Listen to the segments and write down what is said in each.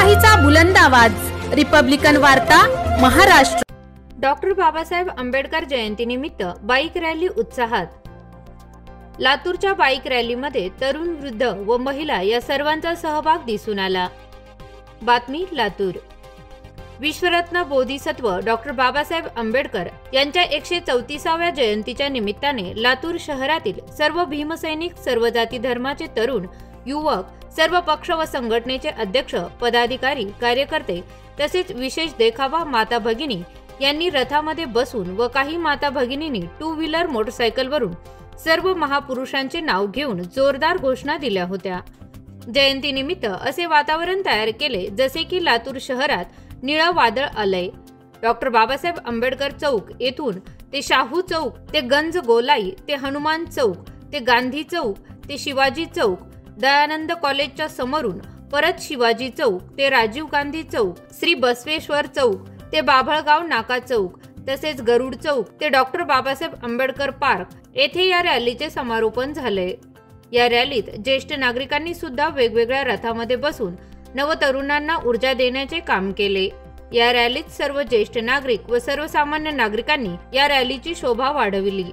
लोकशाहीचा बुलंद आवाज, रिपब्लिकन वार्ता, महाराष्ट्र। डॉक्टर बाबासाहेब आंबेडकर जयंतीनिमित्त बाईक रॅली उत्साहात। लातूरच्या बाईक रॅलीमध्ये तरुण, वृद्ध व महिला या सर्वांचा सहभाग दिसून आला। बातमी लातूर। विश्वरत्न बोधिसत्व डॉक्टर बाबासाहेब आंबेडकर यांच्या 134व्या जयंतीच्या निमित्ताने लातूर शहरातील सर्व भीमसैनिक, सर्व जाती धर्माचे तरुण, युवक, सर्व पक्ष व संघटनेचे अध्यक्ष, पदाधिकारी, कार्यकर्ते तसेच विशेष देखावा माता भगिनी यांनी रथामध्ये बसून व काही माता भगिनींनी 2 व्हीलर मोटरसायकलवरून सर्व महापुरुषांचे नाव घेऊन जोरदार घोषणा दिल्या होत्या। जयंतीनिमित्त असे वातावरण तयार केले जसे की लातूर शहरात निळं वादळ आलंय। डॉक्टर बाबासाहेब आंबेडकर चौक येथून ते शाहू चौक, ते गंज गोलाई, ते हनुमान चौक, ते गांधी चौक, ते शिवाजी चौक, दयानंद कॉलेजच्या समोरून परत शिवाजी चौक, ते राजीव गांधी चौक, श्री बसवेश्वर चौक, ते बाभळगाव नाका चौक, तसेच गरुड चौक, ते डॉक्टर बाबासाहेब आंबेडकर पार्क येथे या रॅलीचे समारोपन झाले। या रॅलीत ज्येष्ठ नागरिकांनी सुद्धा वेगवेगळ्या रथामध्ये बसून नवतरुणांना ऊर्जा देण्याचे काम केले। या रॅलीत सर्व ज्येष्ठ नागरिक व सर्वसामान्य नागरिकांनी या रॅलीची शोभा वाढविली।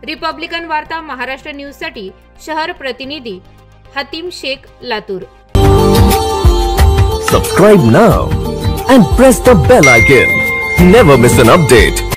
रिपब्लिकन वार्ता महाराष्ट्र न्यूज साठी शहर प्रतिनिधी हतीम Shaikh, Latur. Subscribe now and press the bell icon. Never miss an update.